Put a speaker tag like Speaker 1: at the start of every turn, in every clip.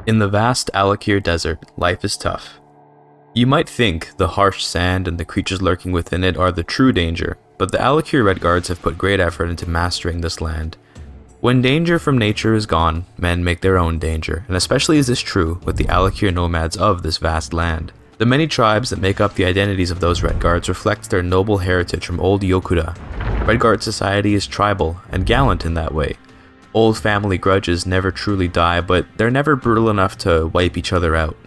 Speaker 1: In the vast Alik'r desert, life is tough. You might think the harsh sand and the creatures lurking within it are the true danger, but the Alik'r Redguards have put great effort into mastering this land. When danger from nature is gone, men make their own danger, and especially is this true with the Alik'r Nomads of this vast land. The many tribes that make up the identities of those Redguards reflect their noble heritage from old Yokuda. Redguard society is tribal and gallant in that way. Old family grudges never truly die, but they're never brutal enough to wipe each other out.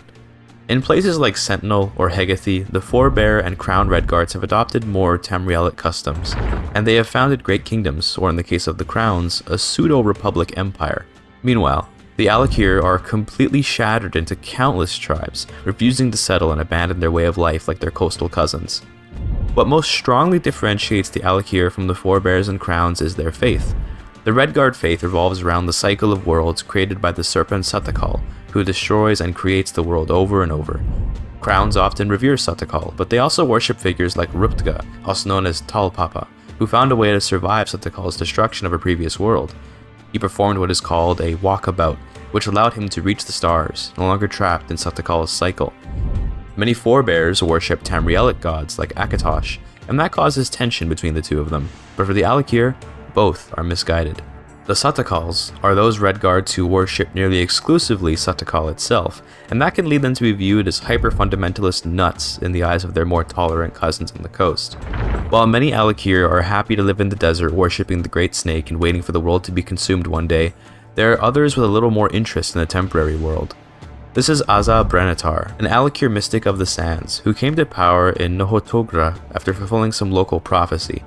Speaker 1: In places like Sentinel or Hegathy, the Forbear and Crown Redguards have adopted more Tamrielic customs, and they have founded great kingdoms, or in the case of the Crowns, a pseudo-republic empire. Meanwhile, the Alik'r are completely shattered into countless tribes, refusing to settle and abandon their way of life like their coastal cousins. What most strongly differentiates the Alik'r from the Forbears and Crowns is their faith. The Redguard faith revolves around the cycle of worlds created by the serpent Satakal, who destroys and creates the world over and over. Crowns often revere Satakal, but they also worship figures like Ruptga, also known as Talpapa, who found a way to survive Satakal's destruction of a previous world. He performed what is called a walkabout, which allowed him to reach the stars, no longer trapped in Satakal's cycle. Many Forbears worship Tamrielic gods like Akatosh, and that causes tension between the two of them, but for the Alik'r, both are misguided. The Satakals are those Redguards who worship nearly exclusively Satakal itself, and that can lead them to be viewed as hyper-fundamentalist nuts in the eyes of their more tolerant cousins on the coast. While many Alik'r are happy to live in the desert worshipping the Great Snake and waiting for the world to be consumed one day, there are others with a little more interest in the temporary world. This is Azza Brenatar, an Alik'r mystic of the sands, who came to power in Nohotogra after fulfilling some local prophecy.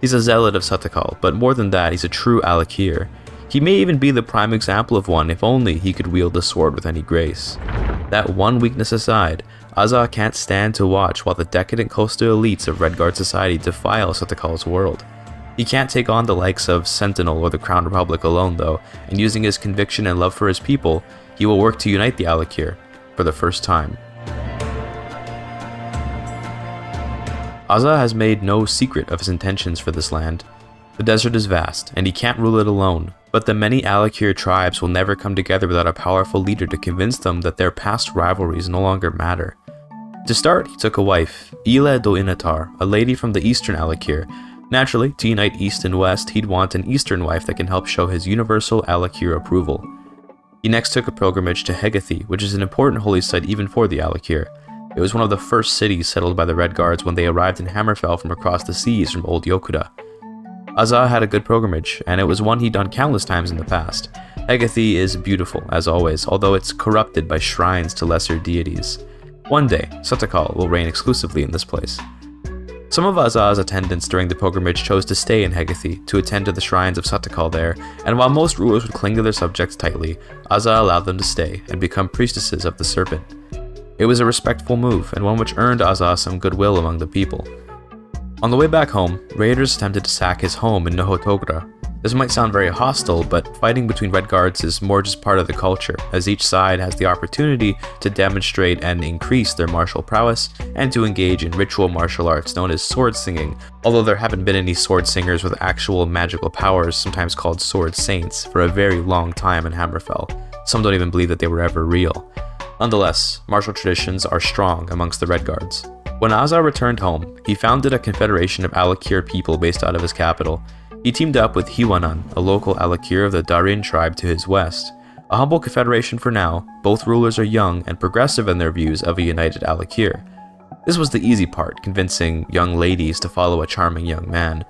Speaker 1: He's a zealot of Satakal, but more than that, he's a true Alik'r. He may even be the prime example of one if only he could wield the sword with any grace. That one weakness aside, Azza can't stand to watch while the decadent coastal elites of Redguard society defile Satakal's world. He can't take on the likes of Sentinel or the Crown Republic alone though, and using his conviction and love for his people, he will work to unite the Alik'r for the first time. Azza has made no secret of his intentions for this land. The desert is vast, and he can't rule it alone, but the many Alik'r tribes will never come together without a powerful leader to convince them that their past rivalries no longer matter. To start, he took a wife, Ila do Inatar, a lady from the eastern Alik'r. Naturally, to unite east and west, he'd want an eastern wife that can help show his universal Alik'r approval. He next took a pilgrimage to Hegathy, which is an important holy site even for the Alik'r. It was one of the first cities settled by the Redguards when they arrived in Hammerfell from across the seas from old Yokuda. Azza had a good pilgrimage, and it was one he'd done countless times in the past. Hegathy is beautiful, as always, although it's corrupted by shrines to lesser deities. One day, Satakal will reign exclusively in this place. Some of Azza's attendants during the pilgrimage chose to stay in Hegathy to attend to the shrines of Satakal there, and while most rulers would cling to their subjects tightly, Azza allowed them to stay and become priestesses of the serpent. It was a respectful move, and one which earned Azza some goodwill among the people. On the way back home, raiders attempted to sack his home in Nohotogra. This might sound very hostile, but fighting between Redguards is more just part of the culture, as each side has the opportunity to demonstrate and increase their martial prowess, and to engage in ritual martial arts known as sword singing, although there haven't been any sword singers with actual magical powers, sometimes called sword saints, for a very long time in Hammerfell. Some don't even believe that they were ever real. Nonetheless, martial traditions are strong amongst the Redguards. When Azza returned home, he founded a confederation of Alik'r people based out of his capital. He teamed up with Hiwanan, a local Alik'r of the Darin tribe to his west. A humble confederation for now, both rulers are young and progressive in their views of a united Alik'r. This was the easy part, convincing young ladies to follow a charming young man.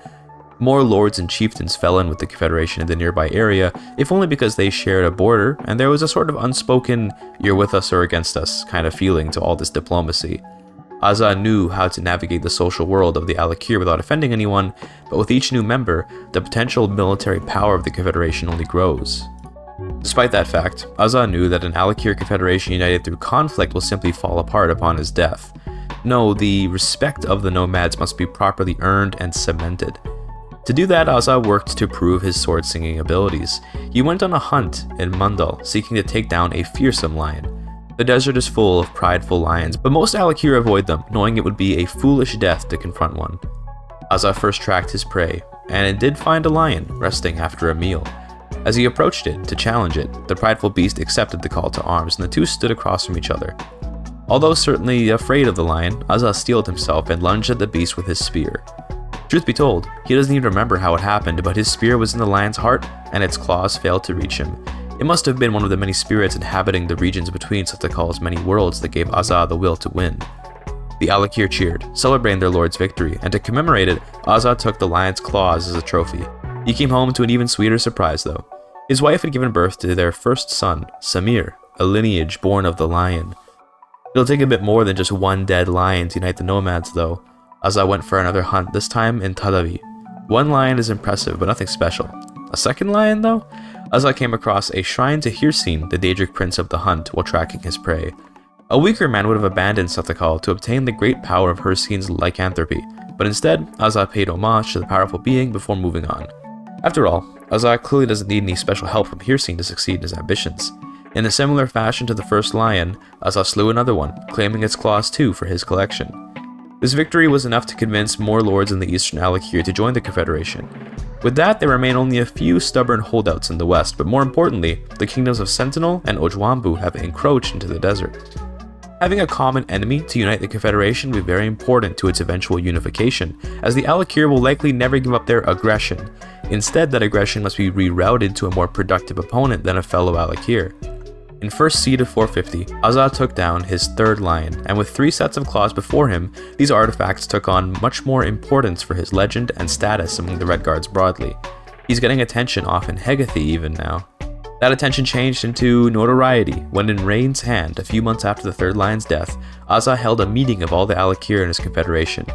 Speaker 1: More lords and chieftains fell in with the confederation in the nearby area, if only because they shared a border, and there was a sort of unspoken, you're with us or against us kind of feeling to all this diplomacy. Azza knew how to navigate the social world of the Alik'r without offending anyone, but with each new member, the potential military power of the confederation only grows. Despite that fact, Azza knew that an Alik'r confederation united through conflict will simply fall apart upon his death. No, the respect of the Nomads must be properly earned and cemented. To do that, Azza worked to prove his sword-singing abilities. He went on a hunt in Mundal, seeking to take down a fearsome lion. The desert is full of prideful lions, but most Alik'r avoid them, knowing it would be a foolish death to confront one. Azza first tracked his prey, and it did find a lion resting after a meal. As he approached it to challenge it, the prideful beast accepted the call to arms, and the two stood across from each other. Although certainly afraid of the lion, Azza steeled himself and lunged at the beast with his spear. Truth be told, he doesn't even remember how it happened, but his spear was in the lion's heart, and its claws failed to reach him. It must have been one of the many spirits inhabiting the regions between Satakal's many worlds that gave Azza the will to win. The Alik'r cheered, celebrating their lord's victory, and to commemorate it, Azza took the lion's claws as a trophy. He came home to an even sweeter surprise though. His wife had given birth to their first son, Samir, a lineage born of the lion. It'll take a bit more than just one dead lion to unite the Nomads though. Azza went for another hunt, this time in Tadavi. One lion is impressive, but nothing special. A second lion though? Azza came across a shrine to Hircine, the Daedric prince of the hunt, while tracking his prey. A weaker man would have abandoned Satakal to obtain the great power of Hircine's lycanthropy, but instead, Azza paid homage to the powerful being before moving on. After all, Azza clearly doesn't need any special help from Hircine to succeed in his ambitions. In a similar fashion to the first lion, Azza slew another one, claiming its claws too for his collection. This victory was enough to convince more lords in the eastern Alik'r to join the Confederation. With that, there remain only a few stubborn holdouts in the west, but more importantly, the kingdoms of Sentinel and Ojwambu have encroached into the desert. Having a common enemy to unite the Confederation will be very important to its eventual unification, as the Alik'r will likely never give up their aggression. Instead, that aggression must be rerouted to a more productive opponent than a fellow Alik'r. In first seed of 450, Azza took down his third lion, and with 3 sets of claws before him, these artifacts took on much more importance for his legend and status among the Redguards broadly. He's getting attention off in Hegathy even now. That attention changed into notoriety when in Rain's hand, a few months after the third lion's death, Azza held a meeting of all the Alik'r in his confederation.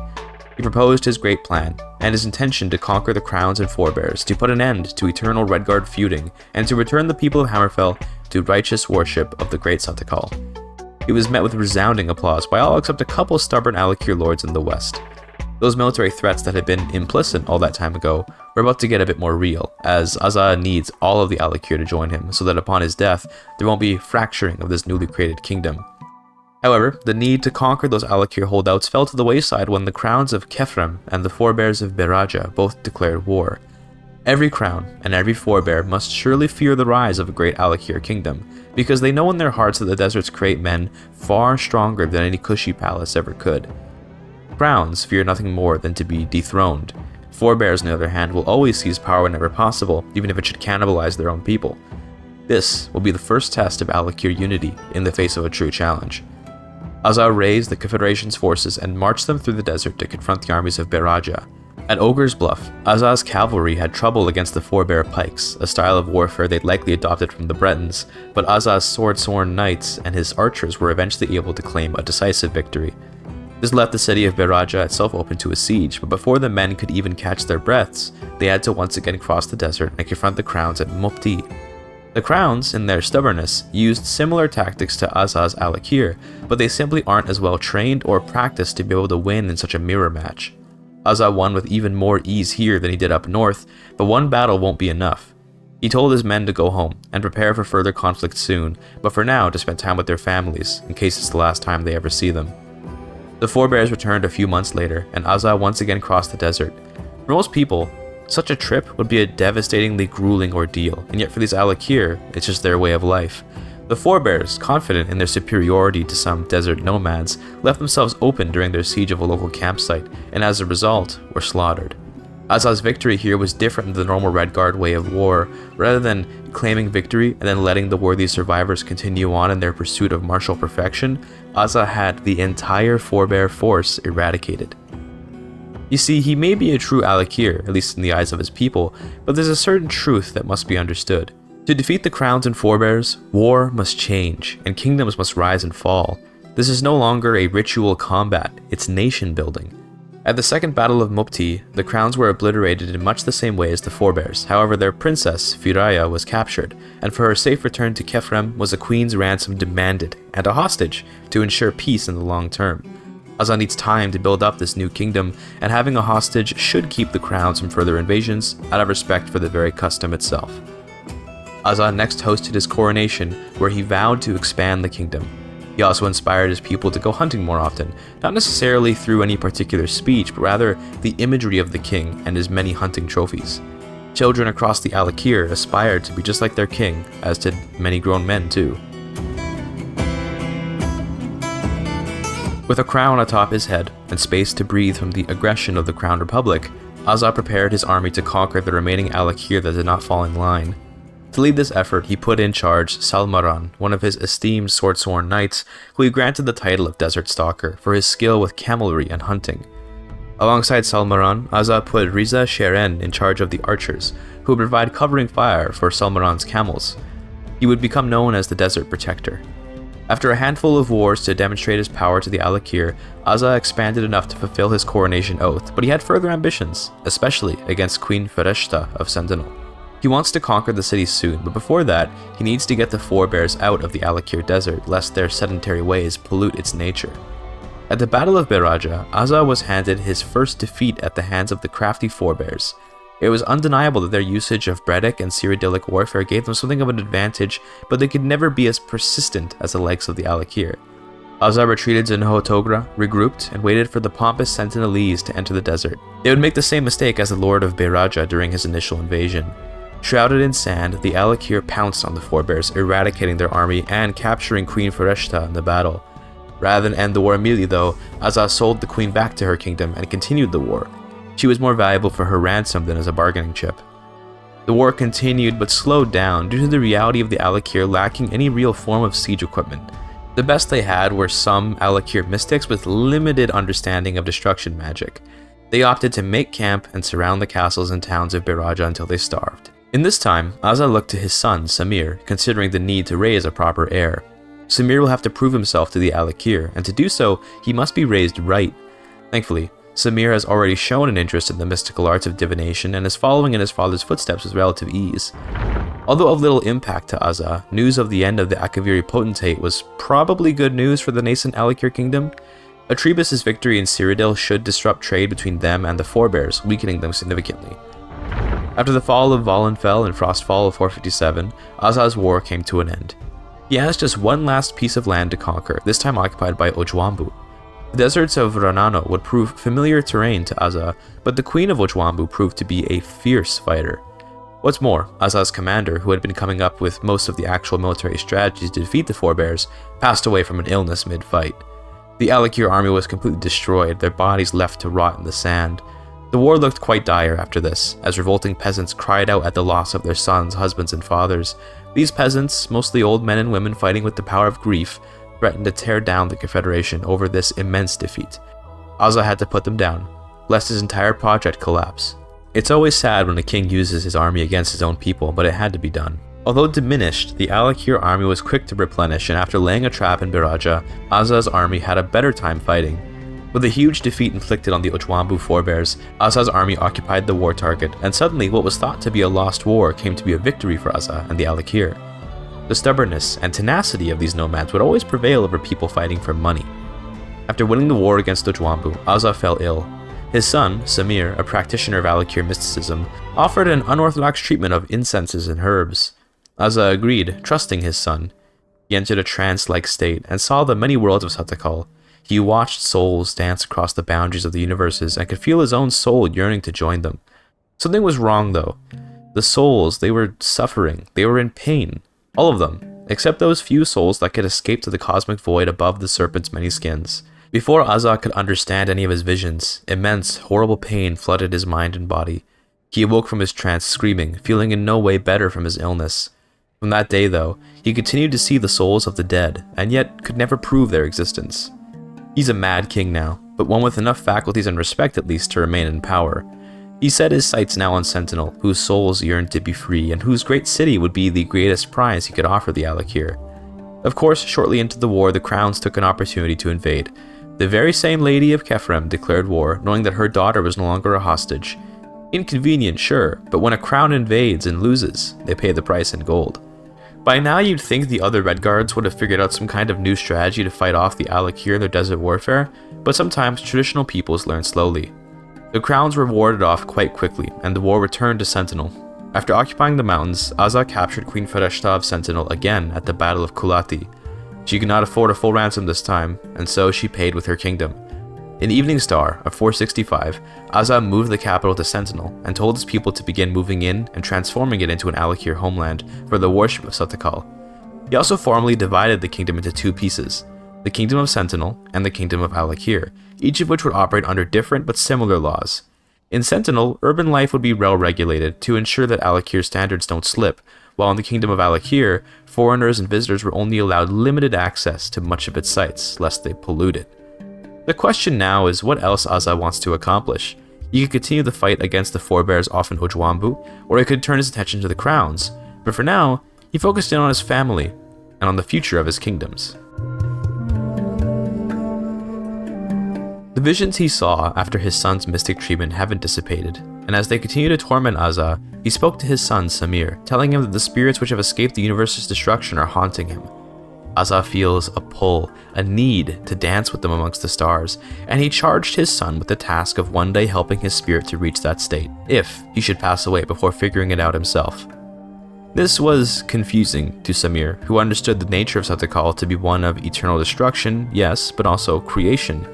Speaker 1: He proposed his great plan, and his intention to conquer the crowns and Forbears, to put an end to eternal Redguard feuding, and to return the people of Hammerfell to righteous worship of the great Satakal. He was met with resounding applause by all except a couple stubborn Alik'r lords in the west. Those military threats that had been implicit all that time ago were about to get a bit more real, as Azza needs all of the Alik'r to join him so that upon his death, there won't be fracturing of this newly created kingdom. However, the need to conquer those Alik'r holdouts fell to the wayside when the crowns of Kefrem and the Forbears of Beraja both declared war. Every crown and every Forbear must surely fear the rise of a great Alik'r kingdom, because they know in their hearts that the deserts create men far stronger than any cushy palace ever could. Crowns fear nothing more than to be dethroned. Forbears, on the other hand, will always seize power whenever possible, even if it should cannibalize their own people. This will be the first test of Alik'r unity in the face of a true challenge. Azza raised the Confederation's forces and marched them through the desert to confront the armies of Beraja. At Ogre's Bluff, Azza's cavalry had trouble against the Forbear pikes, a style of warfare they'd likely adopted from the Bretons, but Azza's sword-sworn knights and his archers were eventually able to claim a decisive victory. This left the city of Beraja itself open to a siege, but before the men could even catch their breaths, they had to once again cross the desert and confront the crowns at Mopti. The crowns, in their stubbornness, used similar tactics to Azza's Alik'r, but they simply aren't as well trained or practiced to be able to win in such a mirror match. Azza won with even more ease here than he did up north, but one battle won't be enough. He told his men to go home and prepare for further conflict soon, but for now to spend time with their families, in case it's the last time they ever see them. The Forbears returned a few months later, and Azza once again crossed the desert. For most people, such a trip would be a devastatingly grueling ordeal, and yet for these Alik'r, it's just their way of life. The Forbears, confident in their superiority to some desert nomads, left themselves open during their siege of a local campsite, and as a result, were slaughtered. Azza's victory here was different than the normal Redguard way of war. Rather than claiming victory and then letting the worthy survivors continue on in their pursuit of martial perfection, Azza had the entire Forbear force eradicated. You see, he may be a true Alik'r, at least in the eyes of his people, but there's a certain truth that must be understood. To defeat the crowns and Forbears, war must change, and kingdoms must rise and fall. This is no longer a ritual combat, it's nation building. At the Second Battle of Mopti, the crowns were obliterated in much the same way as the Forbears. However, their princess, Firaya, was captured, and for her safe return to Kefrem was a queen's ransom demanded, and a hostage, to ensure peace in the long term. Azza needs time to build up this new kingdom, and having a hostage should keep the crowns from further invasions, out of respect for the very custom itself. Azza next hosted his coronation, where he vowed to expand the kingdom. He also inspired his people to go hunting more often, not necessarily through any particular speech, but rather the imagery of the king and his many hunting trophies. Children across the Alik'r aspired to be just like their king, as did many grown men too. With a crown atop his head and space to breathe from the aggression of the Crowned Republic, Azza prepared his army to conquer the remaining Alik'r that did not fall in line. To lead this effort, he put in charge Salmaran, one of his esteemed sword-sworn knights, who he granted the title of Desert Stalker for his skill with camelry and hunting. Alongside Salmaran, Azza put Riza Sheren in charge of the archers, who would provide covering fire for Salmaran's camels. He would become known as the Desert Protector. After a handful of wars to demonstrate his power to the Alik'r, Azza expanded enough to fulfill his coronation oath, but he had further ambitions, especially against Queen Fereshta of Sentinel. He wants to conquer the city soon, but before that, he needs to get the Forbears out of the Alik'r desert, lest their sedentary ways pollute its nature. At the Battle of Beraja, Azza was handed his first defeat at the hands of the crafty Forbears. It was undeniable that their usage of Bredic and Cyrodiilic warfare gave them something of an advantage, but they could never be as persistent as the likes of the Alik'r. Azza retreated to Nohotogra, regrouped, and waited for the pompous Sentinelese to enter the desert. They would make the same mistake as the Lord of Beraja during his initial invasion. Shrouded in sand, the Alik'r pounced on the Forbears, eradicating their army and capturing Queen Fereshta in the battle. Rather than end the war immediately though, Azza sold the queen back to her kingdom and continued the war. She was more valuable for her ransom than as a bargaining chip. The war continued but slowed down due to the reality of the Alik'r lacking any real form of siege equipment. The best they had were some Alik'r mystics with limited understanding of destruction magic. They opted to make camp and surround the castles and towns of Beraja until they starved. In this time, Azza looked to his son, Samir, considering the need to raise a proper heir. Samir will have to prove himself to the Alik'r, and to do so, he must be raised right. Thankfully, Samir has already shown an interest in the mystical arts of divination and is following in his father's footsteps with relative ease. Although of little impact to Azza, news of the end of the Akaviri potentate was probably good news for the nascent Alik'r kingdom. Atrebus' victory in Cyrodiil should disrupt trade between them and the Forbears, weakening them significantly. After the fall of Valenfell and Frostfall of 457, Azza's war came to an end. He has just one last piece of land to conquer, this time occupied by Ojwambu. The deserts of Ranano would prove familiar terrain to Azza, but the Queen of Ojwambu proved to be a fierce fighter. What's more, Azza's commander, who had been coming up with most of the actual military strategies to defeat the Forbears, passed away from an illness mid-fight. The Alik'r army was completely destroyed, their bodies left to rot in the sand. The war looked quite dire after this, as revolting peasants cried out at the loss of their sons, husbands, and fathers. These peasants, mostly old men and women fighting with the power of grief, threatened to tear down the Confederation over this immense defeat. Azza had to put them down, lest his entire project collapse. It's always sad when a king uses his army against his own people, but it had to be done. Although diminished, the Alik'r army was quick to replenish, and after laying a trap in Beraja, Azza's army had a better time fighting. With a huge defeat inflicted on the Ojwambu Forbears, Azza's army occupied the war target, and suddenly what was thought to be a lost war came to be a victory for Azza and the Alik'r. The stubbornness and tenacity of these nomads would always prevail over people fighting for money. After winning the war against Ojwambu, Azza fell ill. His son, Samir, a practitioner of Alik'r mysticism, offered an unorthodox treatment of incenses and herbs. Azza agreed, trusting his son. He entered a trance-like state and saw the many worlds of Satakal. He watched souls dance across the boundaries of the universes and could feel his own soul yearning to join them. Something was wrong though. The souls, they were suffering, they were in pain. All of them, except those few souls that could escape to the cosmic void above the serpent's many skins. Before Azza could understand any of his visions, immense, horrible pain flooded his mind and body. He awoke from his trance screaming, feeling in no way better from his illness. From that day though, he continued to see the souls of the dead, and yet could never prove their existence. He's a mad king now, but one with enough faculties and respect at least to remain in power. He set his sights now on Sentinel, whose souls yearned to be free, and whose great city would be the greatest prize he could offer the Alik'r. Of course, shortly into the war, the crowns took an opportunity to invade. The very same Lady of Kephrem declared war, knowing that her daughter was no longer a hostage. Inconvenient, sure, but when a crown invades and loses, they pay the price in gold. By now you'd think the other Redguards would have figured out some kind of new strategy to fight off the Alik'r in their desert warfare, but sometimes traditional peoples learn slowly. The crowns were warded off quite quickly, and the war returned to Sentinel. After occupying the mountains, Azza captured Queen Fereshta of Sentinel again at the Battle of Kulati. She could not afford a full ransom this time, and so she paid with her kingdom. In Evening Star of 465, Azza moved the capital to Sentinel and told his people to begin moving in and transforming it into an Alik'r homeland for the worship of Satakal. He also formally divided the kingdom into two pieces, the Kingdom of Sentinel and the Kingdom of Alik'r, each of which would operate under different but similar laws. In Sentinel, urban life would be well regulated to ensure that Alik'r standards don't slip, while in the Kingdom of Alik'r, foreigners and visitors were only allowed limited access to much of its sites, lest they pollute it. The question now is what else Azza wants to accomplish. He could continue the fight against the Forbears off in Ojwambu, or he could turn his attention to the crowns, but for now, he focused in on his family and on the future of his kingdoms. The visions he saw after his son's mystic treatment haven't dissipated, and as they continue to torment Azza, he spoke to his son Samir, telling him that the spirits which have escaped the universe's destruction are haunting him. Azza feels a pull, a need to dance with them amongst the stars, and he charged his son with the task of one day helping his spirit to reach that state, if he should pass away before figuring it out himself. This was confusing to Samir, who understood the nature of Satakal to be one of eternal destruction, yes, but also creation.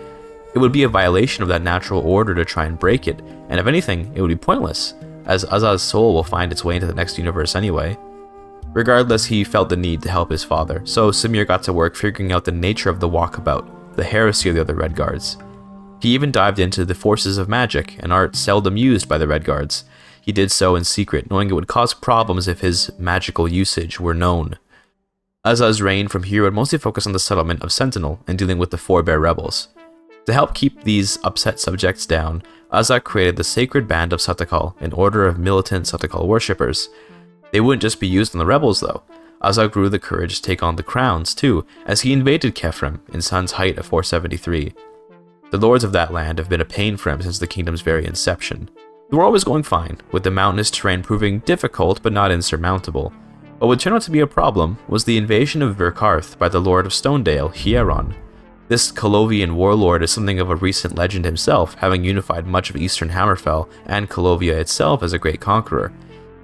Speaker 1: It would be a violation of that natural order to try and break it, and if anything, it would be pointless, as Azza's soul will find its way into the next universe anyway. Regardless, he felt the need to help his father, so Samir got to work figuring out the nature of the walkabout, the heresy of the other Redguards. He even dived into the forces of magic, an art seldom used by the Redguards. He did so in secret, knowing it would cause problems if his magical usage were known. Azza's reign from here would mostly focus on the settlement of Sentinel and dealing with the Forbear rebels. To help keep these upset subjects down, Azza created the Sacred Band of Satakal, an order of militant Satakal worshippers. They wouldn't just be used on the rebels though. Azza grew the courage to take on the crowns too, as he invaded Kefrem in Sun's Height of 473. The lords of that land have been a pain for him since the kingdom's very inception. The war was going fine, with the mountainous terrain proving difficult but not insurmountable. What would turn out to be a problem was the invasion of Verkarth by the Lord of Stonedale, Hieron. This Colovian warlord is something of a recent legend himself, having unified much of eastern Hammerfell and Colovia itself as a great conqueror.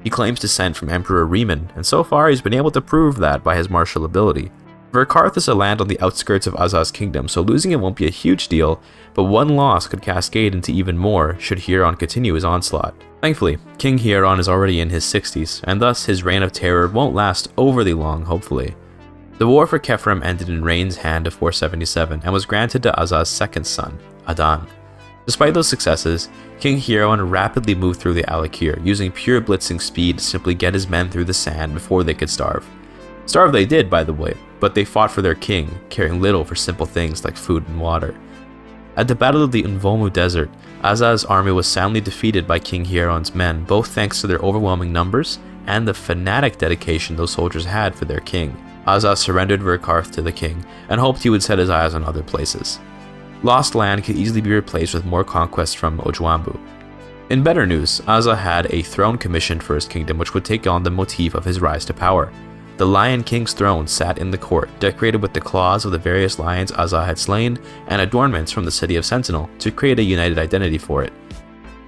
Speaker 1: He claims descent from Emperor Riemann, and so far he's been able to prove that by his martial ability. Verkarth is a land on the outskirts of Azza's kingdom, so losing it won't be a huge deal, but one loss could cascade into even more should Hieron continue his onslaught. Thankfully, King Hieron is already in his 60s, and thus his reign of terror won't last overly long, hopefully. The war for Kefrem ended in Rain's hand of 477 and was granted to Azza's second son, Adan. Despite those successes, King Hieron rapidly moved through the Alik'r, using pure blitzing speed to simply get his men through the sand before they could starve. Starve they did, by the way, but they fought for their king, caring little for simple things like food and water. At the Battle of the Unvomu Desert, Azza's army was soundly defeated by King Hieron's men, both thanks to their overwhelming numbers and the fanatic dedication those soldiers had for their king. Azza surrendered Verkarth to the king, and hoped he would set his eyes on other places. Lost land could easily be replaced with more conquests from Ojwambu. In better news, Azza had a throne commissioned for his kingdom which would take on the motif of his rise to power. The Lion King's throne sat in the court, decorated with the claws of the various lions Azza had slain, and adornments from the city of Sentinel to create a united identity for it.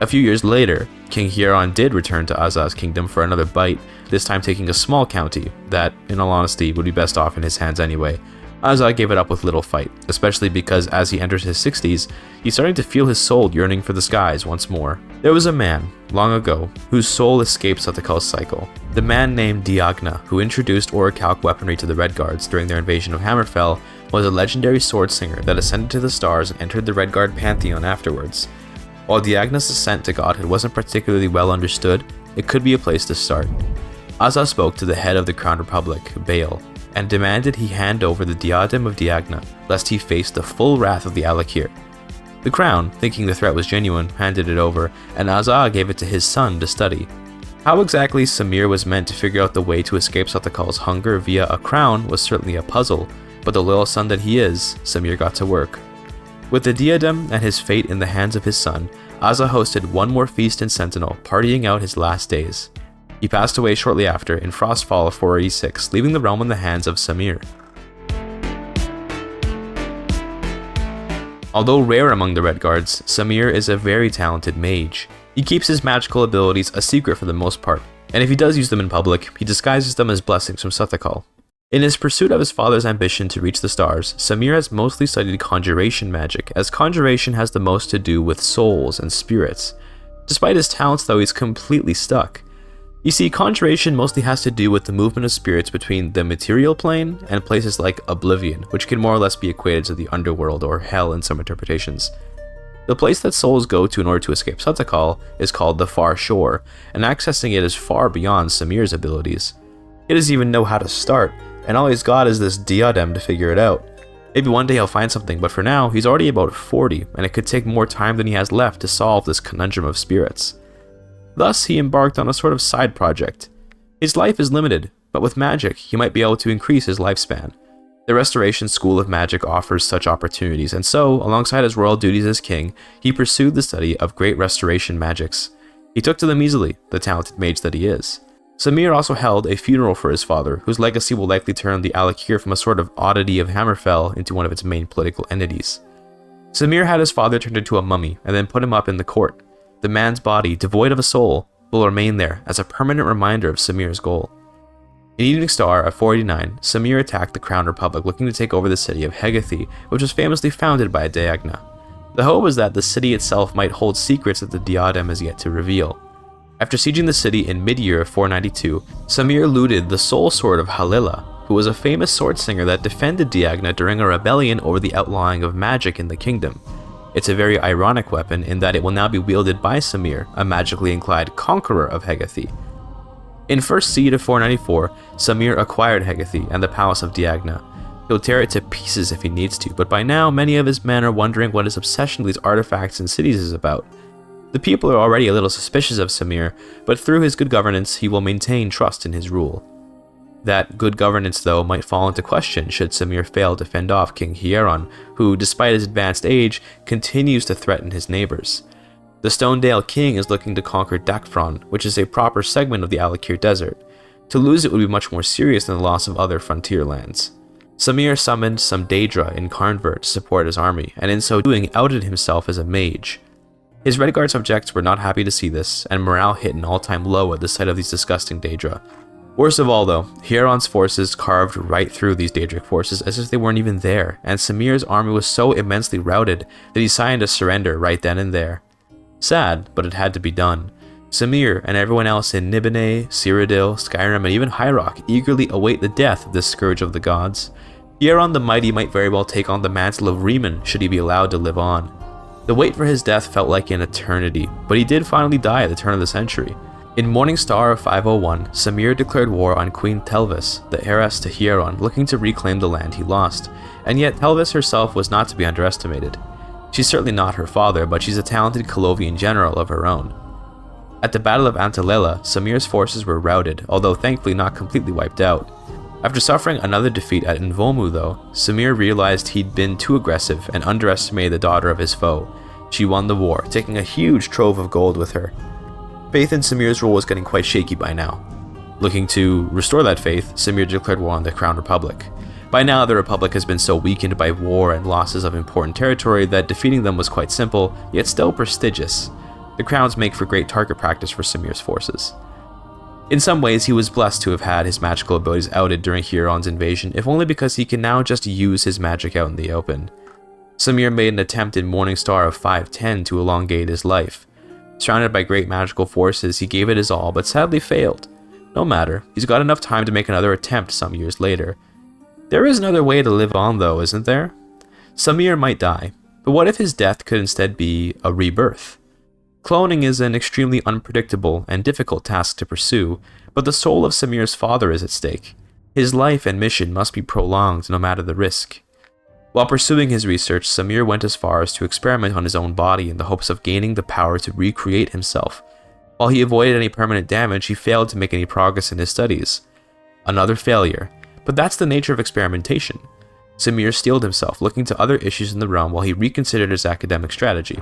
Speaker 1: A few years later, King Hieron did return to Azza's kingdom for another bite, this time taking a small county that, in all honesty, would be best off in his hands anyway. Azza gave it up with little fight, especially because as he enters his 60s, he's starting to feel his soul yearning for the skies once more. There was a man, long ago, whose soul escaped Satakal's cycle. The man named Diagna, who introduced orichalc weaponry to the Redguards during their invasion of Hammerfell, was a legendary sword singer that ascended to the stars and entered the Redguard pantheon afterwards. While Diagna's ascent to godhood wasn't particularly well understood, it could be a place to start. Azza spoke to the head of the Crown Republic, Baal, and demanded he hand over the diadem of Diagna, lest he face the full wrath of the Alik'r. The crown, thinking the threat was genuine, handed it over, and Azza gave it to his son to study. How exactly Samir was meant to figure out the way to escape Satakal's hunger via a crown was certainly a puzzle, but the loyal son that he is, Samir got to work. With the diadem and his fate in the hands of his son, Azza hosted one more feast in Sentinel, partying out his last days. He passed away shortly after in Frostfall of 486, leaving the realm in the hands of Samir. Although rare among the Redguards, Samir is a very talented mage. He keeps his magical abilities a secret for the most part, and if he does use them in public, he disguises them as blessings from Satakal. In his pursuit of his father's ambition to reach the stars, Samir has mostly studied conjuration magic, as conjuration has the most to do with souls and spirits. Despite his talents though, he's completely stuck. You see, conjuration mostly has to do with the movement of spirits between the material plane and places like Oblivion, which can more or less be equated to the underworld or hell in some interpretations. The place that souls go to in order to escape Satakal is called the Far Shore, and accessing it is far beyond Samir's abilities. He doesn't even know how to start, and all he's got is this diadem to figure it out. Maybe one day he'll find something, but for now, he's already about 40, and it could take more time than he has left to solve this conundrum of spirits. Thus, he embarked on a sort of side project. His life is limited, but with magic, he might be able to increase his lifespan. The Restoration School of Magic offers such opportunities, and so, alongside his royal duties as king, he pursued the study of great restoration magics. He took to them easily, the talented mage that he is. Samir also held a funeral for his father, whose legacy will likely turn the Alik'r from a sort of oddity of Hammerfell into one of its main political entities. Samir had his father turned into a mummy, and then put him up in the court. The man's body, devoid of a soul, will remain there as a permanent reminder of Samir's goal. In Evening Star of 489, Samir attacked the Crown Republic looking to take over the city of Hegathi, which was famously founded by a Diagna. The hope was that the city itself might hold secrets that the diadem is yet to reveal. After sieging the city in mid-year of 492, Samir looted the soul sword of Halila, who was a famous sword singer that defended Diagna during a rebellion over the outlawing of magic in the kingdom. It's a very ironic weapon in that it will now be wielded by Samir, a magically inclined conqueror of Hegathi. In First Seed of 494, Samir acquired Hegathi and the palace of Diagna. He'll tear it to pieces if he needs to, but by now many of his men are wondering what his obsession with these artifacts and cities is about. The people are already a little suspicious of Samir, but through his good governance he will maintain trust in his rule. That good governance, though, might fall into question should Samir fail to fend off King Hieron, who, despite his advanced age, continues to threaten his neighbors. The Stonedale King is looking to conquer Dakfron, which is a proper segment of the Alik'r Desert. To lose it would be much more serious than the loss of other frontier lands. Samir summoned some Daedra in Karnver to support his army, and in so doing outed himself as a mage. His Redguard subjects were not happy to see this, and morale hit an all-time low at the sight of these disgusting Daedra. Worst of all though, Hieron's forces carved right through these Daedric forces as if they weren't even there, and Samir's army was so immensely routed that he signed a surrender right then and there. Sad, but it had to be done. Samir and everyone else in Nibene, Cyrodiil, Skyrim, and even High Rock eagerly await the death of this scourge of the gods. Hieron the Mighty might very well take on the mantle of Riemann should he be allowed to live on. The wait for his death felt like an eternity, but he did finally die at the turn of the century. In Morning Star of 501, Samir declared war on Queen Telvis, the heiress to Hieron, looking to reclaim the land he lost, and yet Telvis herself was not to be underestimated. She's certainly not her father, but she's a talented Colovian general of her own. At the Battle of Antalela, Samir's forces were routed, although thankfully not completely wiped out. After suffering another defeat at Invomu though, Samir realized he'd been too aggressive and underestimated the daughter of his foe. She won the war, taking a huge trove of gold with her. Faith in Samir's rule was getting quite shaky by now. Looking to restore that faith, Samir declared war on the Crown Republic. By now, the Republic has been so weakened by war and losses of important territory that defeating them was quite simple, yet still prestigious. The crowns make for great target practice for Samir's forces. In some ways, he was blessed to have had his magical abilities outed during Hieron's invasion, if only because he can now just use his magic out in the open. Samir made an attempt in Morning Star of 510 to elongate his life. Surrounded by great magical forces, he gave it his all, but sadly failed. No matter, he's got enough time to make another attempt some years later. There is another way to live on though, isn't there? Samir might die, but what if his death could instead be a rebirth? Cloning is an extremely unpredictable and difficult task to pursue, but the soul of Samir's father is at stake. His life and mission must be prolonged no matter the risk. While pursuing his research, Samir went as far as to experiment on his own body in the hopes of gaining the power to recreate himself. While he avoided any permanent damage, he failed to make any progress in his studies. Another failure, but that's the nature of experimentation. Samir steeled himself, looking to other issues in the realm while he reconsidered his academic strategy.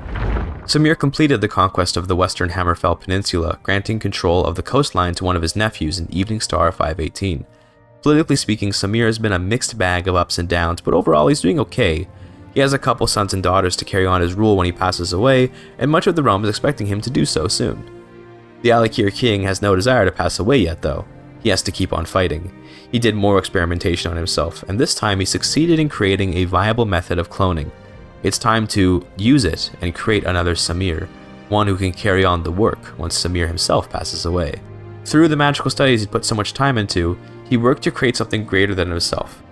Speaker 1: Samir completed the conquest of the western Hammerfell Peninsula, granting control of the coastline to one of his nephews in Evening Star 518. Politically speaking, Samir has been a mixed bag of ups and downs, but overall he's doing okay. He has a couple sons and daughters to carry on his rule when he passes away, and much of the realm is expecting him to do so soon. The Alik'r King has no desire to pass away yet though. He has to keep on fighting. He did more experimentation on himself, and this time he succeeded in creating a viable method of cloning. It's time to use it and create another Samir, one who can carry on the work once Samir himself passes away. Through the magical studies he'd put so much time into, he worked to create something greater than himself.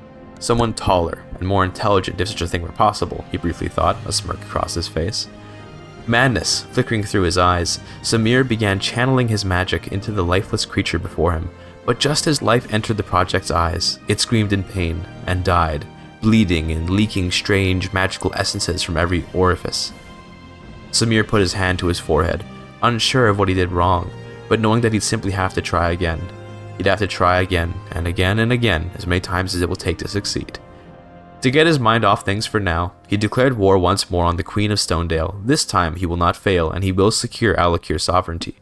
Speaker 1: Someone taller and more intelligent if such a thing were possible, he briefly thought, a smirk across his face. Madness flickering through his eyes, Samir began channeling his magic into the lifeless creature before him, but just as life entered the project's eyes, it screamed in pain and died, bleeding and leaking strange magical essences from every orifice. Samir put his hand to his forehead, unsure of what he did wrong, but knowing that he'd simply have to try again. He'd have to try again and again and again, as many times as it will take to succeed. To get his mind off things for now, he declared war once more on the Queen of Stonedale. This time he will not fail, and he will secure Alik'r's sovereignty.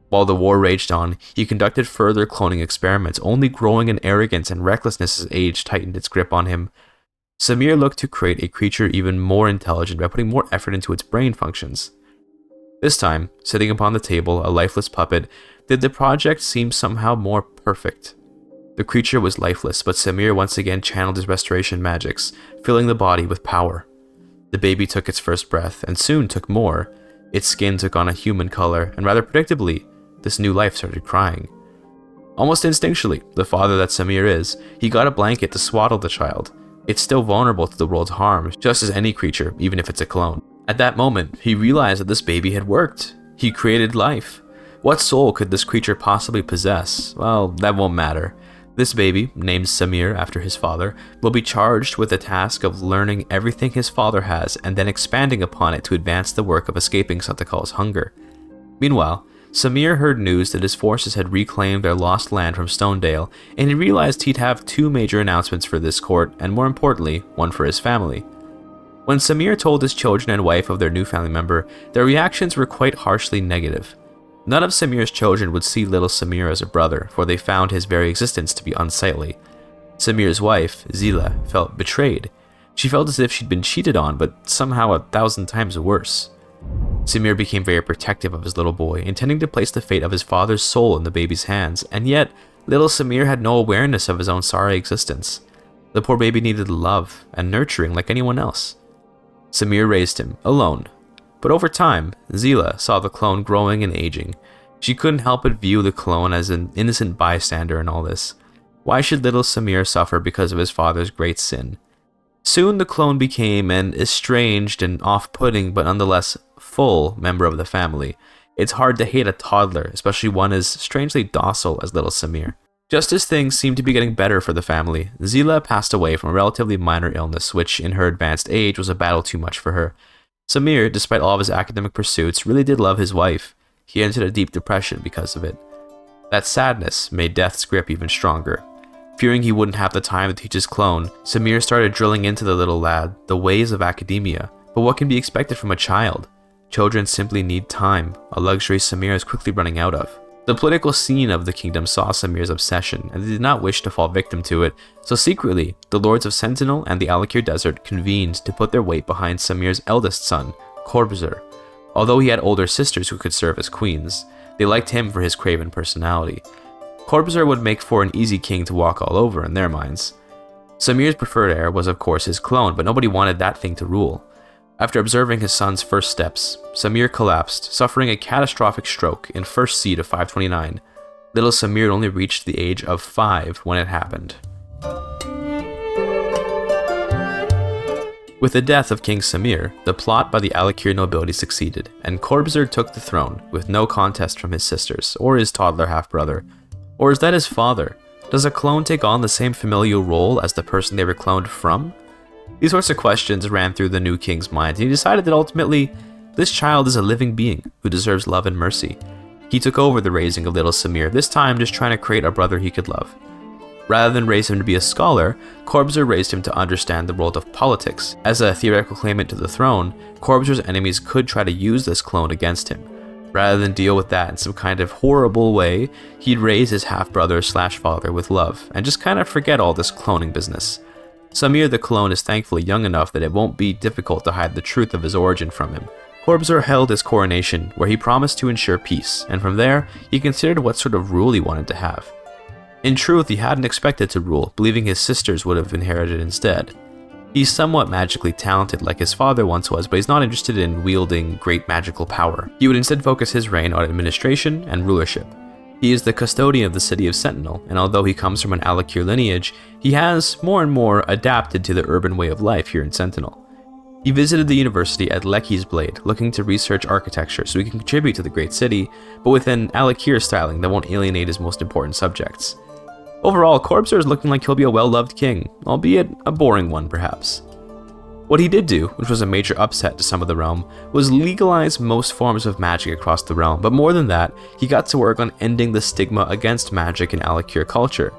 Speaker 1: While the war raged on, he conducted further cloning experiments, only growing in arrogance and recklessness as age tightened its grip on him. Samir looked to create a creature even more intelligent by putting more effort into its brain functions. This time, sitting upon the table, a lifeless puppet, did the project seem somehow more perfect. The creature was lifeless, but Samir once again channeled his restoration magics, filling the body with power. The baby took its first breath, and soon took more. Its skin took on a human color, and rather predictably, this new life started crying. Almost instinctually, the father that Samir is, he got a blanket to swaddle the child. It's still vulnerable to the world's harms, just as any creature, even if it's a clone. At that moment, he realized that this baby had worked. He created life. What soul could this creature possibly possess? Well, that won't matter. This baby, named Samir after his father, will be charged with the task of learning everything his father has and then expanding upon it to advance the work of escaping Satakal's hunger. Meanwhile, Samir heard news that his forces had reclaimed their lost land from Stonedale, and he realized he'd have two major announcements for this court, and more importantly, one for his family. When Samir told his children and wife of their new family member, their reactions were quite harshly negative. None of Samir's children would see little Samir as a brother, for they found his very existence to be unsightly. Samir's wife, Zila, felt betrayed. She felt as if she'd been cheated on, but somehow 1,000 times worse. Samir became very protective of his little boy, intending to place the fate of his father's soul in the baby's hands, and yet, little Samir had no awareness of his own sorry existence. The poor baby needed love and nurturing like anyone else. Samir raised him, alone. But over time, Zila saw the clone growing and aging. She couldn't help but view the clone as an innocent bystander in all this. Why should little Samir suffer because of his father's great sin? Soon the clone became an estranged and off-putting but nonetheless full member of the family. It's hard to hate a toddler, especially one as strangely docile as little Samir. Just as things seemed to be getting better for the family, Zila passed away from a relatively minor illness, which in her advanced age was a battle too much for her. Samir, despite all of his academic pursuits, really did love his wife. He entered a deep depression because of it. That sadness made death's grip even stronger. Fearing he wouldn't have the time to teach his clone, Samir started drilling into the little lad the ways of academia. But what can be expected from a child? Children simply need time, a luxury Samir is quickly running out of. The political scene of the kingdom saw Samir's obsession, and they did not wish to fall victim to it, so secretly, the Lords of Sentinel and the Alik'r Desert convened to put their weight behind Samir's eldest son, Forbears. Although he had older sisters who could serve as queens, they liked him for his craven personality. Forbears would make for an easy king to walk all over in their minds. Samir's preferred heir was of course his clone, but nobody wanted that thing to rule. After observing his son's first steps, Samir collapsed, suffering a catastrophic stroke in first seed of 529. Little Samir only reached the age of 5 when it happened. With the death of King Samir, the plot by the Alik'r nobility succeeded, and Forbears took the throne, with no contest from his sisters, or his toddler half-brother. Or is that his father? Does a clone take on the same familial role as the person they were cloned from? These sorts of questions ran through the new king's mind, and he decided that ultimately, this child is a living being who deserves love and mercy. He took over the raising of little Samir, this time just trying to create a brother he could love. Rather than raise him to be a scholar, Forbears raised him to understand the world of politics. As a theoretical claimant to the throne, Forbears' enemies could try to use this clone against him. Rather than deal with that in some kind of horrible way, he'd raise his half-brother/father with love, and just kind of forget all this cloning business. Samir the clone is thankfully young enough that it won't be difficult to hide the truth of his origin from him. Forbears held his coronation, where he promised to ensure peace, and from there, he considered what sort of rule he wanted to have. In truth, he hadn't expected to rule, believing his sisters would have inherited instead. He's somewhat magically talented like his father once was, but he's not interested in wielding great magical power. He would instead focus his reign on administration and rulership. He is the custodian of the city of Sentinel, and although he comes from an Alik'r lineage, he has more and more adapted to the urban way of life here in Sentinel. He visited the university at Lecky's Blade, looking to research architecture so he can contribute to the great city, but with an Alik'r styling that won't alienate his most important subjects. Overall, Corpser is looking like he'll be a well-loved king, albeit a boring one perhaps. What he did do, which was a major upset to some of the realm, was legalize most forms of magic across the realm, but more than that, he got to work on ending the stigma against magic in Alik'r culture.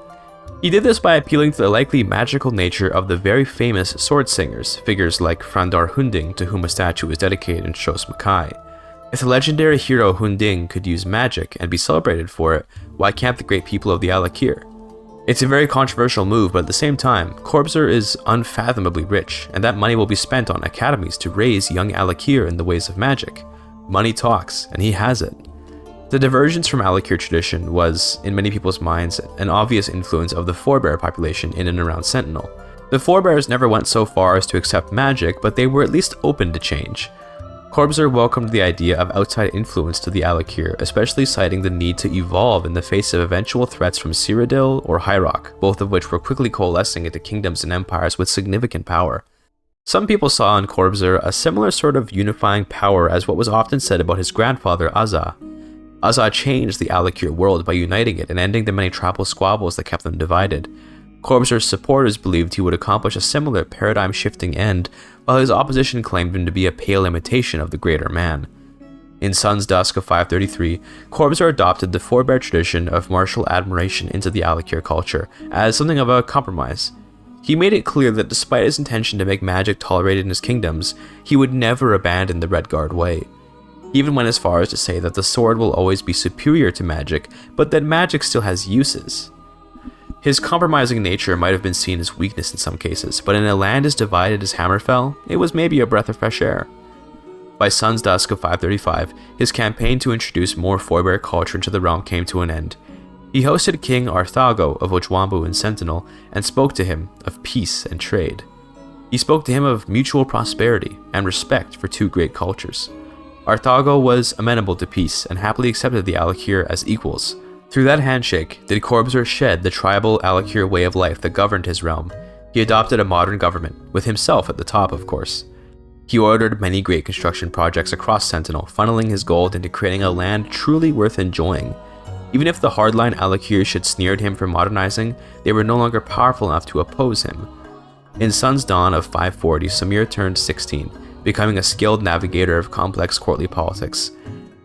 Speaker 1: He did this by appealing to the likely magical nature of the very famous sword singers, figures like Frandar Hunding, to whom a statue is dedicated in Shos Makai. If the legendary hero Hunding could use magic and be celebrated for it, why can't the great people of the Alik'r? It's a very controversial move, but at the same time, Corpser is unfathomably rich, and that money will be spent on academies to raise young Alik'r in the ways of magic. Money talks, and he has it. The divergence from Alik'r tradition was, in many people's minds, an obvious influence of the Forbear population in and around Sentinel. The Forbears never went so far as to accept magic, but they were at least open to change. Corpser welcomed the idea of outside influence to the Alik'r, especially citing the need to evolve in the face of eventual threats from Cyrodiil or High Rock, both of which were quickly coalescing into kingdoms and empires with significant power. Some people saw in Corpser a similar sort of unifying power as what was often said about his grandfather Azza. Azza changed the Alik'r world by uniting it and ending the many tribal squabbles that kept them divided. Corpser's supporters believed he would accomplish a similar paradigm-shifting end, while his opposition claimed him to be a pale imitation of the greater man. In Sun's Dusk of 533, Corpser adopted the Forbear tradition of martial admiration into the Alik'r culture, as something of a compromise. He made it clear that despite his intention to make magic tolerated in his kingdoms, he would never abandon the Redguard way. He even went as far as to say that the sword will always be superior to magic, but that magic still has uses. His compromising nature might have been seen as weakness in some cases, but in a land as divided as Hammerfell, it was maybe a breath of fresh air. By Sun's Dusk of 535, his campaign to introduce more Forbear culture into the realm came to an end. He hosted King Arthago of Ochwambu in Sentinel and spoke to him of peace and trade. He spoke to him of mutual prosperity and respect for two great cultures. Arthago was amenable to peace and happily accepted the Alik'r as equals. Through that handshake did Corpser shed the tribal Alik'r way of life that governed his realm. He adopted a modern government, with himself at the top, of course. He ordered many great construction projects across Sentinel, funneling his gold into creating a land truly worth enjoying. Even if the hardline Alik'r should sneer at him for modernizing, they were no longer powerful enough to oppose him. In Sun's Dawn of 540, Samir turned 16, becoming a skilled navigator of complex courtly politics.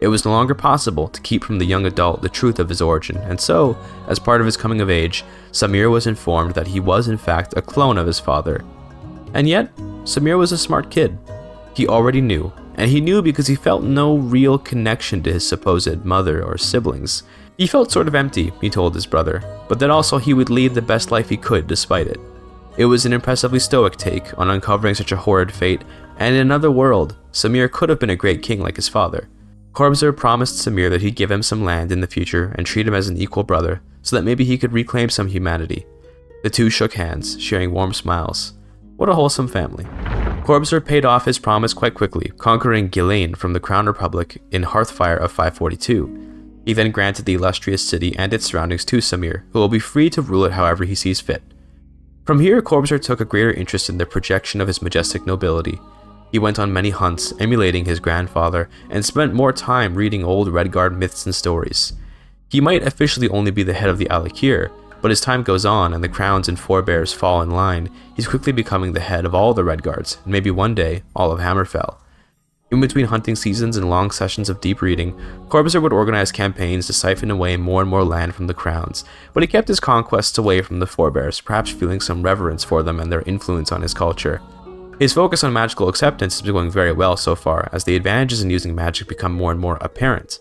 Speaker 1: It was no longer possible to keep from the young adult the truth of his origin, and so, as part of his coming of age, Samir was informed that he was in fact a clone of his father. And yet, Samir was a smart kid. He already knew, and he knew because he felt no real connection to his supposed mother or siblings. He felt sort of empty, he told his brother, but that also he would lead the best life he could despite it. It was an impressively stoic take on uncovering such a horrid fate, and in another world, Samir could have been a great king like his father. Corpser promised Samir that he'd give him some land in the future and treat him as an equal brother, so that maybe he could reclaim some humanity. The two shook hands, sharing warm smiles. What a wholesome family. Corpser paid off his promise quite quickly, conquering Ghislaine from the Crown Republic in Hearthfire of 542. He then granted the illustrious city and its surroundings to Samir, who will be free to rule it however he sees fit. From here, Corpser took a greater interest in the projection of his majestic nobility. He went on many hunts, emulating his grandfather, and spent more time reading old Redguard myths and stories. He might officially only be the head of the Alik'r, but as time goes on and the crowns and Forbears fall in line, he's quickly becoming the head of all the Redguards, and maybe one day, all of Hammerfell. In between hunting seasons and long sessions of deep reading, Corpser would organize campaigns to siphon away more and more land from the crowns, but he kept his conquests away from the Forbears, perhaps feeling some reverence for them and their influence on his culture. His focus on magical acceptance has been going very well so far, as the advantages in using magic become more and more apparent.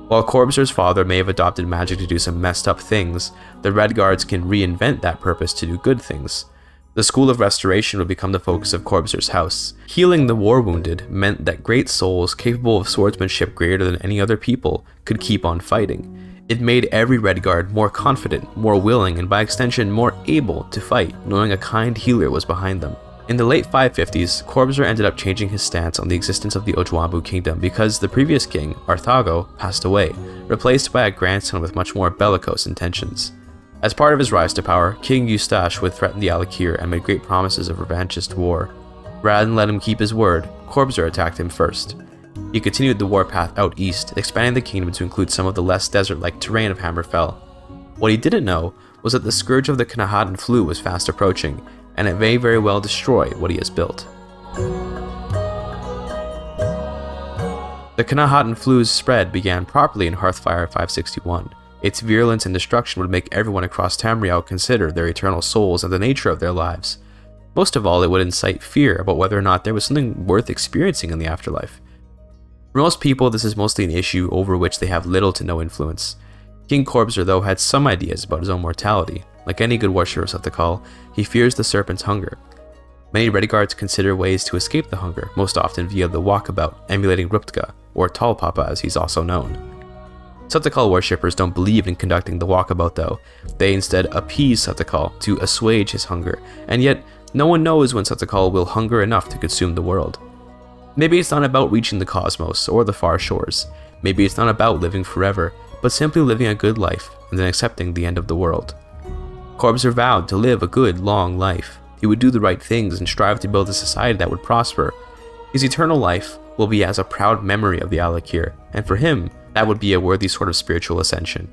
Speaker 1: While Corpser's father may have adopted magic to do some messed up things, the Redguards can reinvent that purpose to do good things. The School of Restoration would become the focus of Corpser's house. Healing the war-wounded meant that great souls capable of swordsmanship greater than any other people could keep on fighting. It made every Redguard more confident, more willing, and by extension more able to fight, knowing a kind healer was behind them. In the late 550s, Corbusier ended up changing his stance on the existence of the Ojwambu kingdom because the previous king, Arthago, passed away, replaced by a grandson with much more bellicose intentions. As part of his rise to power, King Eustache would threaten the Alik'r and made great promises of revanchist war. Rather than let him keep his word, Corbusier attacked him first. He continued the warpath out east, expanding the kingdom to include some of the less desert-like terrain of Hammerfell. What he didn't know was that the scourge of the Knahaten Flu was fast approaching, and it may very well destroy what he has built. The Knahaten Flu's spread began properly in Hearthfire 561. Its virulence and destruction would make everyone across Tamriel consider their eternal souls and the nature of their lives. Most of all, it would incite fear about whether or not there was something worth experiencing in the afterlife. For most people, this is mostly an issue over which they have little to no influence. King Corbusier, though, had some ideas about his own mortality. Like any good worshipper of Satakal, he fears the serpent's hunger. Many Redguards consider ways to escape the hunger, most often via the walkabout, emulating Ruptka, or Tall Papa as he's also known. Satakal worshippers don't believe in conducting the walkabout though. They instead appease Satakal to assuage his hunger, and yet no one knows when Satakal will hunger enough to consume the world. Maybe it's not about reaching the cosmos or the far shores. Maybe it's not about living forever, but simply living a good life and then accepting the end of the world. Corbusier vowed to live a good, long life. He would do the right things and strive to build a society that would prosper. His eternal life will be as a proud memory of the Alik'r, and for him, that would be a worthy sort of spiritual ascension.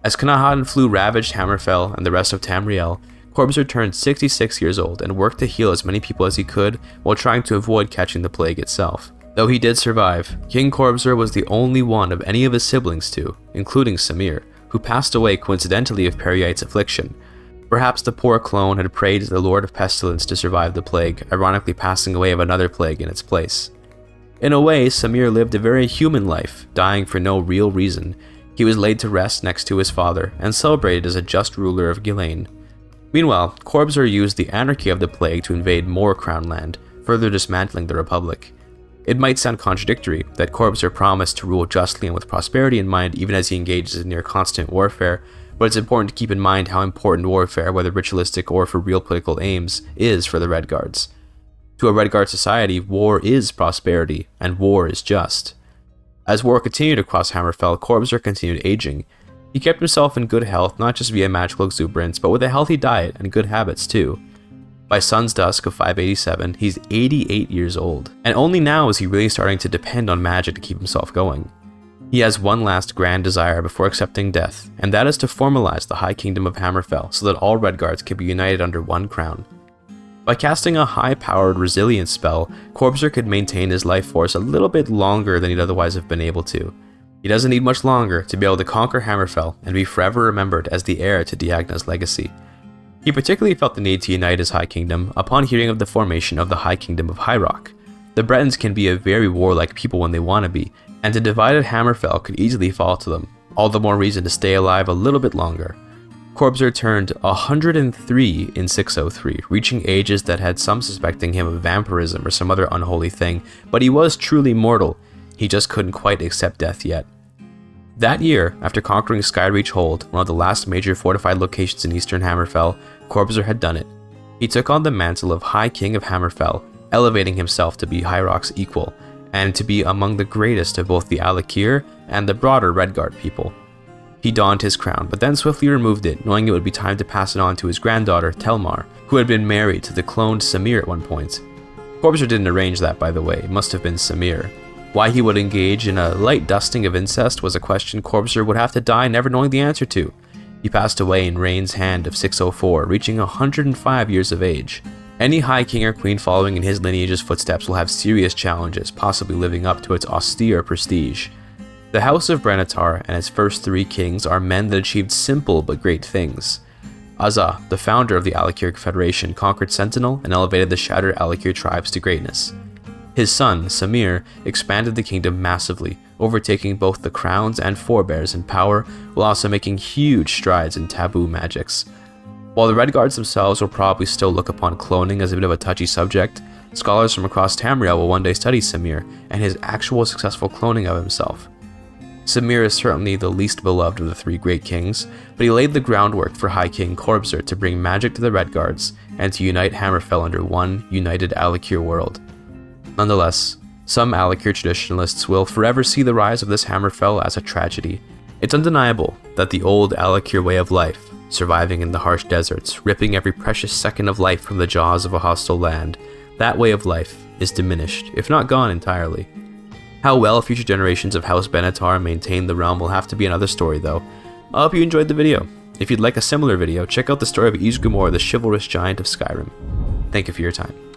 Speaker 1: As Knahaten Flu ravaged Hammerfell and the rest of Tamriel, Corbusier turned 66 years old and worked to heal as many people as he could while trying to avoid catching the plague itself. Though he did survive, King Corbusier was the only one of any of his siblings to, including Samir, who passed away coincidentally of Periite's affliction. Perhaps the poor clone had prayed to the Lord of Pestilence to survive the plague, ironically passing away of another plague in its place. In a way, Samir lived a very human life, dying for no real reason. He was laid to rest next to his father and celebrated as a just ruler of Ghislaine. Meanwhile, Corbusier used the anarchy of the plague to invade more crown land, further dismantling the Republic. It might sound contradictory that Corbusier promised to rule justly and with prosperity in mind even as he engages in near constant warfare, but it's important to keep in mind how important warfare, whether ritualistic or for real political aims, is for the Redguards. To a Redguard society, war is prosperity, and war is just. As war continued across Hammerfell, Corbusier continued aging. He kept himself in good health not just via magical exuberance, but with a healthy diet and good habits too. By sun's dusk of 587, he's 88 years old, and only now is he really starting to depend on magic to keep himself going. He has one last grand desire before accepting death, and that is to formalize the High Kingdom of Hammerfell so that all Redguards can be united under one crown. By casting a high-powered resilience spell, Corbusier could maintain his life force a little bit longer than he'd otherwise have been able to. He doesn't need much longer to be able to conquer Hammerfell and be forever remembered as the heir to Diagna's legacy. He particularly felt the need to unite his High Kingdom upon hearing of the formation of the High Kingdom of High Rock. The Bretons can be a very warlike people when they want to be, and a divided Hammerfell could easily fall to them, all the more reason to stay alive a little bit longer. Corbusier turned 103 in 603, reaching ages that had some suspecting him of vampirism or some other unholy thing, but he was truly mortal. He just couldn't quite accept death yet. That year, after conquering Skyreach Hold, one of the last major fortified locations in eastern Hammerfell, Corbusier had done it. He took on the mantle of High King of Hammerfell, elevating himself to be High Rock's equal, and to be among the greatest of both the Alik'r and the broader Redguard people. He donned his crown, but then swiftly removed it, knowing it would be time to pass it on to his granddaughter, Telmar, who had been married to the cloned Samir at one point. Corbusier didn't arrange that, by the way, it must have been Samir. Why he would engage in a light dusting of incest was a question Corbusier would have to die never knowing the answer to. He passed away in Rain's Hand of 604, reaching 105 years of age. Any High King or Queen following in his lineage's footsteps will have serious challenges, possibly living up to its austere prestige. The House of Brenatar and its first three kings are men that achieved simple but great things. Azza, the founder of the Alik'r Confederation, conquered Sentinel and elevated the shattered Alik'r tribes to greatness. His son, Samir, expanded the kingdom massively, overtaking both the crowns and Forbears in power, while also making huge strides in taboo magics. While the Redguards themselves will probably still look upon cloning as a bit of a touchy subject, scholars from across Tamriel will one day study Samir and his actual successful cloning of himself. Samir is certainly the least beloved of the three great kings, but he laid the groundwork for High King Corpser to bring magic to the Redguards and to unite Hammerfell under one united Alik'r world. Nonetheless, some Alik'r traditionalists will forever see the rise of this Hammerfell as a tragedy. It's undeniable that the old Alik'r way of life, surviving in the harsh deserts, ripping every precious second of life from the jaws of a hostile land, that way of life is diminished, if not gone entirely. How well future generations of House Benatar maintain the realm will have to be another story though. I hope you enjoyed the video. If you'd like a similar video, check out the story of Ysgramor, the chivalrous giant of Skyrim. Thank you for your time.